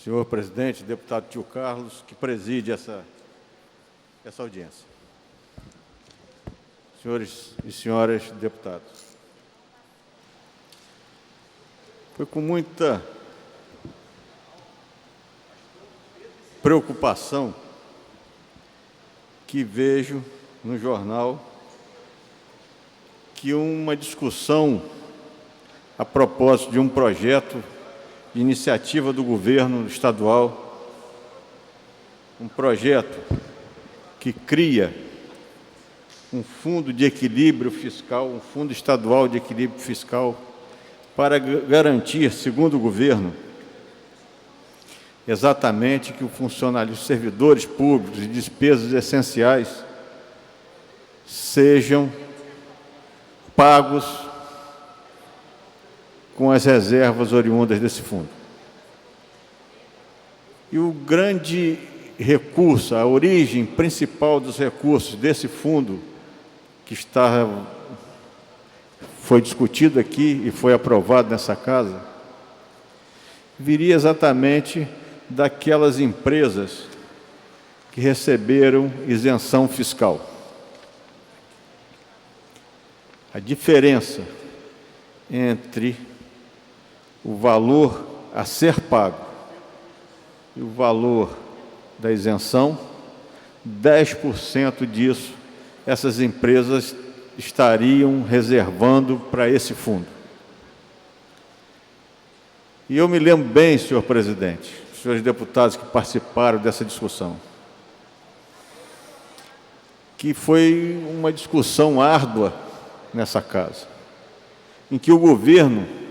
senhor presidente, deputado Tio Carlos, que preside essa audiência. Senhores e senhoras deputados, foi com muita preocupação que vejo no jornal que uma discussão a propósito de um projeto de iniciativa do governo estadual, um projeto que cria um fundo de equilíbrio fiscal, um fundo estadual de equilíbrio fiscal, para garantir, segundo o governo, exatamente que o funcionário, os servidores públicos e despesas essenciais sejam pagos com as reservas oriundas desse fundo. E o grande recurso, a origem principal dos recursos desse fundo, que foi discutido aqui e foi aprovado nessa casa, viria exatamente daquelas empresas que receberam isenção fiscal. A diferença entre o valor a ser pago e o valor da isenção, 10% disso essas empresas estariam reservando para esse fundo. E eu me lembro bem, senhor presidente, senhores deputados que participaram dessa discussão, que foi uma discussão árdua nessa casa, em que o governo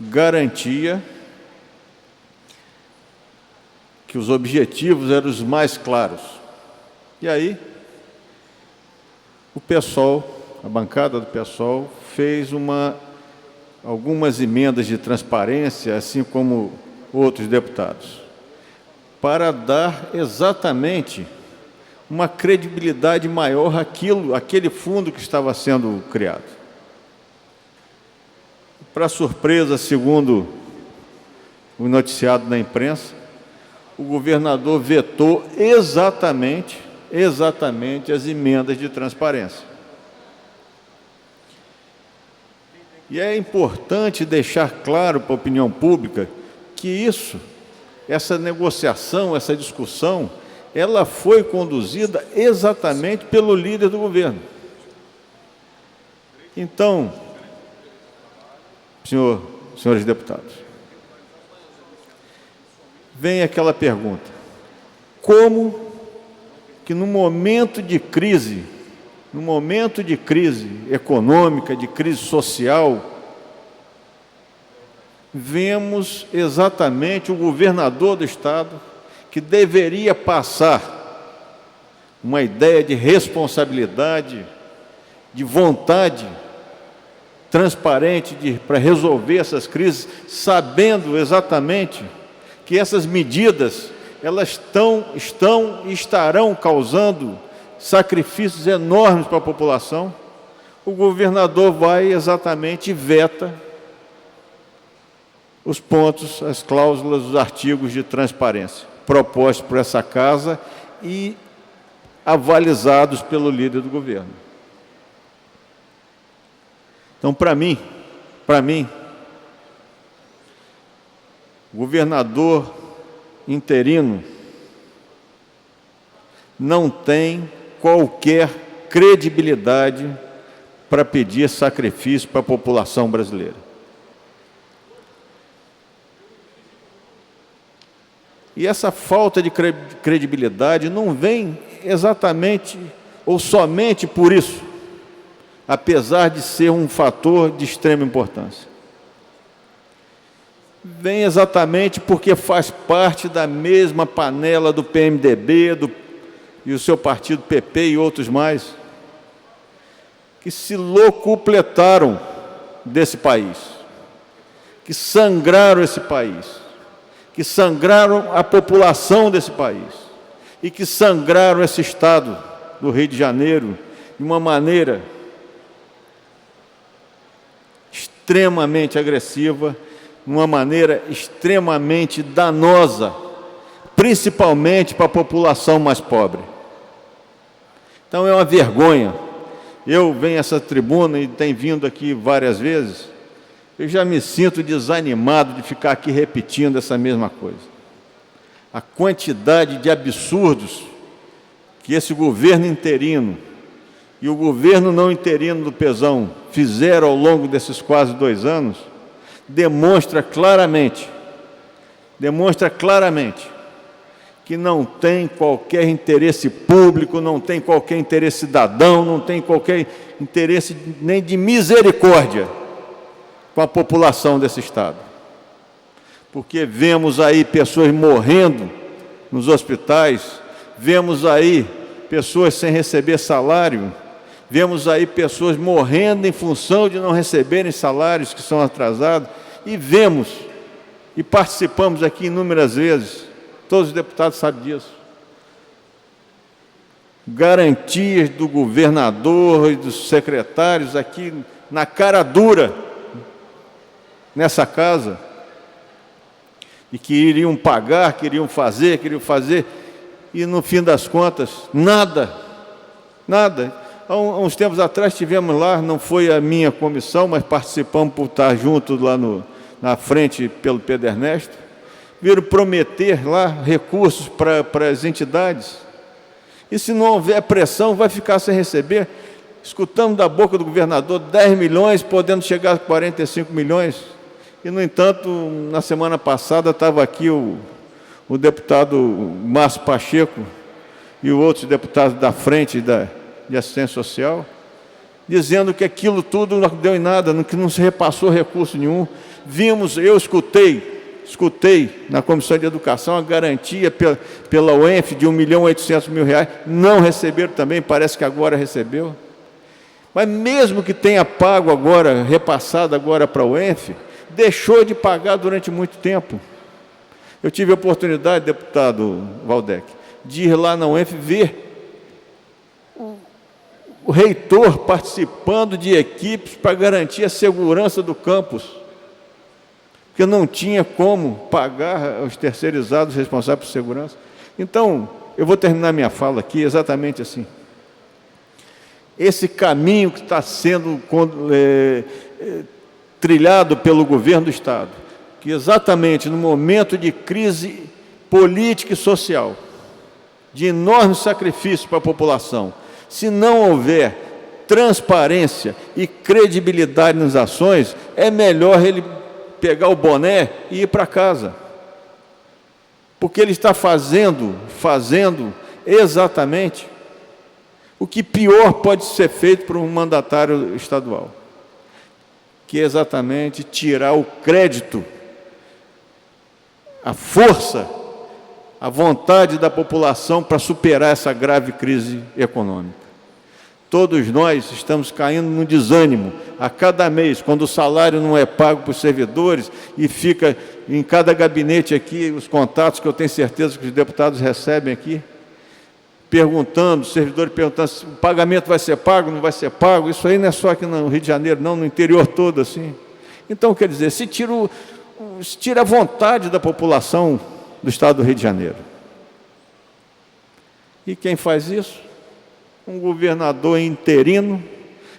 garantia que os objetivos eram os mais claros. E aí, o PSOL, a bancada do PSOL, fez algumas emendas de transparência, assim como outros deputados, para dar exatamente uma credibilidade maior àquele fundo que estava sendo criado. Para surpresa, segundo o noticiado na imprensa, o governador vetou exatamente as emendas de transparência. E é importante deixar claro para a opinião pública que essa negociação, essa discussão, ela foi conduzida exatamente pelo líder do governo. Então, senhores deputados, vem aquela pergunta: como que no momento de crise econômica, de crise social, vemos exatamente o governador do Estado, que deveria passar uma ideia de responsabilidade, de vontade transparente para resolver essas crises, sabendo exatamente que essas medidas elas estão e estarão causando sacrifícios enormes para a população, o governador vai exatamente e veta os pontos, as cláusulas, os artigos de transparência propostos por essa casa e avalizados pelo líder do governo. Então, para mim, o governador interino não tem qualquer credibilidade para pedir sacrifício para a população brasileira. E essa falta de credibilidade não vem exatamente ou somente por isso, apesar de ser um fator de extrema importância. Vem exatamente porque faz parte da mesma panela do PMDB e o seu partido PP e outros mais, que se locupletaram desse país, que sangraram esse país, que sangraram a população desse país e que sangraram esse Estado do Rio de Janeiro de uma maneira extremamente agressiva, uma maneira extremamente danosa, principalmente para a população mais pobre. Então é uma vergonha. Eu venho a essa tribuna e tenho vindo aqui várias vezes, eu já me sinto desanimado de ficar aqui repetindo essa mesma coisa. A quantidade de absurdos que esse governo interino e o governo não interino do Pezão fizeram ao longo desses quase 2 anos, demonstra claramente que não tem qualquer interesse público, não tem qualquer interesse cidadão, não tem qualquer interesse nem de misericórdia com a população desse Estado. Porque vemos aí pessoas morrendo nos hospitais, vemos aí pessoas sem receber salário, vemos aí pessoas morrendo em função de não receberem salários que são atrasados, e vemos, e participamos aqui inúmeras vezes, todos os deputados sabem disso, garantias do governador e dos secretários aqui na cara dura, nessa casa, e que iriam pagar, queriam fazer, e no fim das contas, nada. Há uns tempos atrás estivemos lá, não foi a minha comissão, mas participamos por estar junto lá na frente pelo Pedro Ernesto, viram prometer lá recursos para as entidades, e se não houver pressão, vai ficar sem receber. Escutamos da boca do governador 10 milhões, podendo chegar a 45 milhões, e no entanto, na semana passada estava aqui o deputado Márcio Pacheco e outros deputados da frente de assistência social, dizendo que aquilo tudo não deu em nada, que não se repassou recurso nenhum. Eu escutei na Comissão de Educação a garantia pela UENF de R$1.800.000, não receberam também, parece que agora recebeu. Mas mesmo que tenha pago agora, repassado agora para a UENF, deixou de pagar durante muito tempo. Eu tive a oportunidade, deputado Valdec, de ir lá na UENF ver o reitor participando de equipes para garantir a segurança do campus, porque não tinha como pagar os terceirizados responsáveis por segurança. Então, eu vou terminar minha fala aqui exatamente assim. Esse caminho que está sendo trilhado pelo governo do Estado, que exatamente no momento de crise política e social, de enorme sacrifício para a população, se não houver transparência e credibilidade nas ações, é melhor ele pegar o boné e ir para casa. Porque ele está fazendo exatamente o que pior pode ser feito por um mandatário estadual, que é exatamente tirar o crédito, a força, a vontade da população para superar essa grave crise econômica. Todos nós estamos caindo no desânimo a cada mês, quando o salário não é pago para os servidores e fica em cada gabinete aqui, os contatos que eu tenho certeza que os deputados recebem aqui, perguntando, os servidores perguntando se o pagamento vai ser pago, não vai ser pago. Isso aí não é só aqui no Rio de Janeiro, não, no interior todo assim. Então, quer dizer, se tira a vontade da população do Estado do Rio de Janeiro. E quem faz isso? Um governador interino,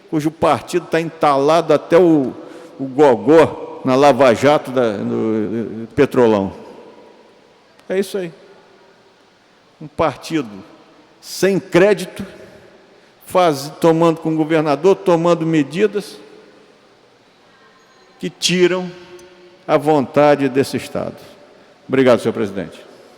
cujo partido está entalado até o gogó na Lava Jato no Petrolão. É isso aí. Um partido sem crédito, tomando com o governador, tomando medidas que tiram a vontade desse Estado. Obrigado, senhor presidente.